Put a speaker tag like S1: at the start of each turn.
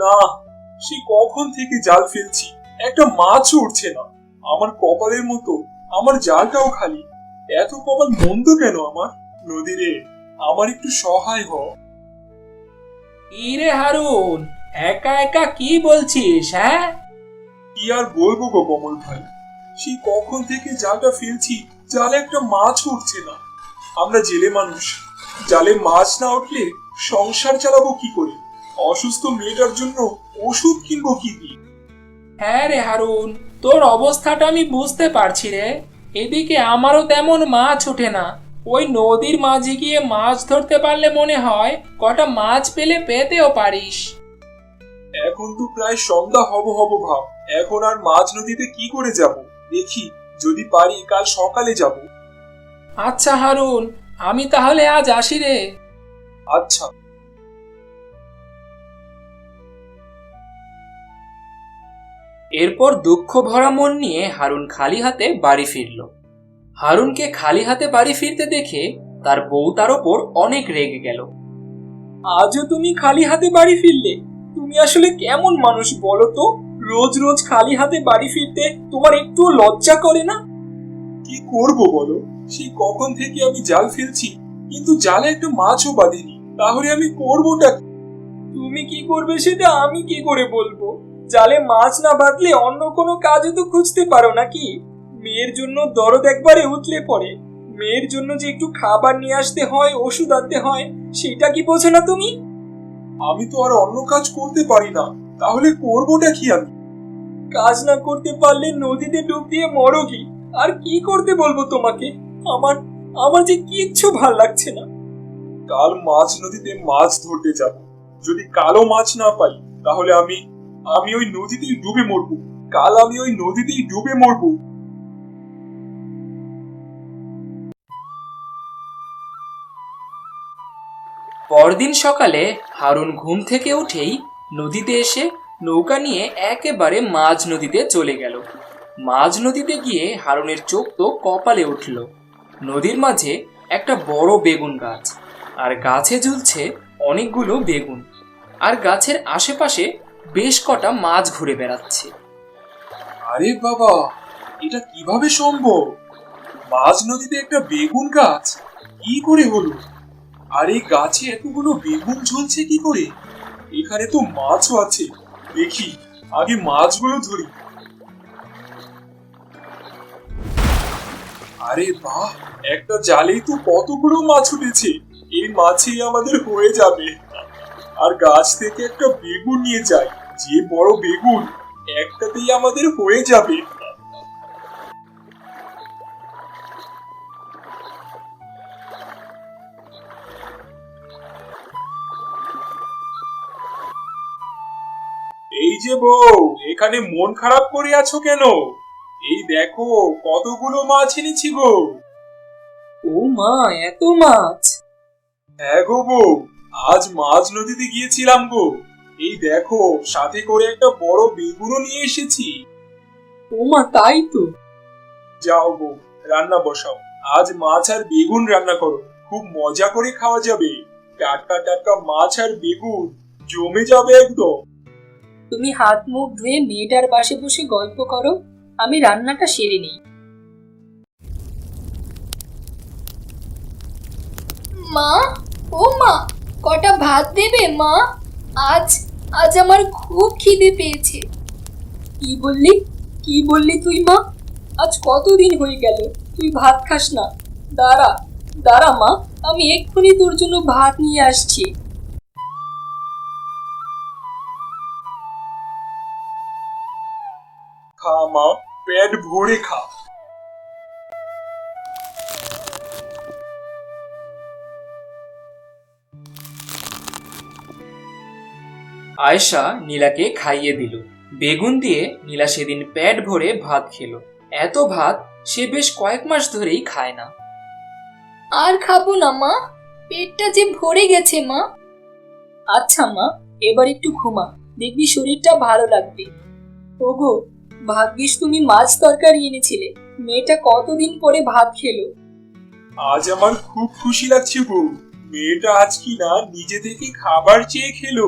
S1: না, সে কখন থেকে জাল ফেলছি, একটা মাছও উঠছে না। আমার কপালের মতো আমার জালটাও খালি। এত কপাল মন্দ কেন আমার? নদীরে, আমার একটু সহায় হ।
S2: ইরে হারুন, একা একা কি বলছিস? হ্যাঁ,
S1: কি আর বলবো গো কমল ভাই, সে কখন থেকে জালটা ফেলছি, জালে একটা মাছ উঠছে না। আমরা জেলে মানুষ, জালে মাছ না উঠলে সংসার চালাবো কি করে? অসুস্থ মেয়েটার জন্য ওষুধ কিনবো কি দিয়ে?
S2: হ্যাঁ রে হারুন, তোর অবস্থাটা আমি বুঝতে পারছি রে। এদিকে আমারও তেমন মাছ ওঠে না। ওই নদীর মাঝে গিয়ে মাছ ধরতে পারলে মনে হয় কটা মাছ পেলে পেতেও পারিস।
S1: এখন তো প্রায় সন্ধ্যা হব হব ভাব, এখন আর মাঝ নদীতে কি করে যাব? দেখি, যদি পারি কাল সকালে যাব।
S2: আচ্ছা হারুন, আমি তাহলে আজ আসি রে।
S1: আচ্ছা।
S2: এরপর দুঃখ ভরা মন নিয়ে হারুন খালি হাতে বাড়ি ফিরল। হারুনকে খালি হাতে বাড়ি ফিরতে দেখে তার বউ তার ওপর অনেক রেগে গেল। আজও তুমি খালি হাতে বাড়ি ফিরলে? তুমি আসলে কেমন মানুষ বলো তো? রোজ রোজ খালি হাতে বাড়ি ফিরতে তোমার একটুও লজ্জা করে না?
S1: কি করব বলো, সেই কখন থেকে আমি জাল ফেলছি, কিন্তু জালে একটা মাছও বাঁধেনি। তাহলে আমি করবোটা কি?
S2: তুমি কি করবে সেটা আমি কি করে বলবো? জালে মাছ না বাঁধলে অন্য কোনো কাজও তো খুঁজতে পারো নাকি? মেয়ের জন্য দরদ একবারে উতলে পড়ে। মেয়ের জন্য যে একটু খাবার নিয়ে আসতে হয়, ওষুধ আনতে হয়, সেটা কি বোঝো না তুমি?
S1: আমি তো আর অন্য কাজ করতে পারি না, তাহলে করবোটা কি আমি?
S2: কাজ না করতে পারলে নদীতে ডুব দিয়ে মরো কি? আর কি করতে বলবো তোমাকে? আমার আমার যে কিচ্ছু ভাল লাগছে না।
S1: কাল মাছ নদীতে মাছ ধরতে যাব। যদি কালো মাছ না পাই, তাহলে আমি আমি ওই নদীতেই ডুবে মরবো। কাল আমি ওই নদীতেই ডুবে মরবো।
S2: পরদিন সকালে হারুন ঘুম থেকে উঠেই নদীতে এসে নৌকা নিয়ে একেবারে মাঝ নদীতে চলে গেল। মাঝ নদীতে গিয়ে হারুনের চোখ তো কপালে উঠল। নদীর মাঝে একটা বড় বেগুন গাছ, আর গাছে ঝুলছে অনেকগুলো বেগুন, আর গাছের আশেপাশে বেশ কটা মাছ ঘুরে বেড়াচ্ছে।
S1: আরে বাবা, এটা কিভাবে সম্ভব? মাঝ নদীতে একটা বেগুন গাছ কি করে হলো? আর এই গাছে এতগুলো বেগুন ঝুলছে কি করে? এখানে তো মাছও আছে। দেখি, আগে মাছগুলো ধরি। আরে বাহ, একটা জালেই তো কতগুলো মাছ উঠেছে। এই মাছই আমাদের হয়ে যাবে। আর গাছ থেকে একটা বেগুন নিয়ে যাই, যে বড় বেগুন, একটাতেই আমাদের হয়ে যাবে। এই যে বউ, এখানে মন খারাপ করে আছো কেন? এই দেখো, কতগুলো মাছ এনেছি গো।
S2: ও মা, এত মাছ!
S1: হ্যাঁ গো বউ, আজ মাঝ নদীতে গিয়েছিলাম গো। এই দেখো, সাথে করে একটা বড় বেগুনও নিয়ে এসেছি।
S2: ও মা, তাই তো।
S1: যাও গো, রান্না বসাও। আজ মাছ আর বেগুন রান্না করো, খুব মজা করে খাওয়া যাবে। টাটকা টাটকা মাছ আর বেগুন জমে যাবে একদম।
S3: তুমি হাত মুখ ধুয়ে মেয়েটার পাশে বসে গল্প করো, আমি রান্নাটা সেরে নিই। মা, ও মা, কটা ভাত দেবে মা? আজ আজ আমার খুব খিদে পেয়েছে। কি বললি? কি বললি তুই মা? আজ কতদিন হয়ে গেল তুই ভাত খাস না? দাঁড়া, দাঁড়া মা, আমি এক্ষুনি তোর জন্য ভাত নিয়ে আসছি।
S1: খা মা, পেট ভরে খা।
S2: আয়েশা নীলাকে খাইয়ে দিল। বেগুন দিয়ে নীলা সেদিন পেট ভরে ভাত খেলো। এত ভাত সে বেশ কয়েক মাস ধরেই খায় না।
S3: আর খাবো না মা, পেটটা যে ভরে গেছে মা। আচ্ছা মা, এবার একটু ঘুমা, দেখবি শরীরটা ভালো লাগবে। ওগো, ভাগ্যিস তুমি মাছ তরকারি এনেছিলে, মেয়েটা কতদিন পরে ভাত খেলো।
S1: আজ আমার খুব খুশি লাগছে গো। মেয়েটা আজ কি না নিজে থেকে খাবার চেয়ে খেলো।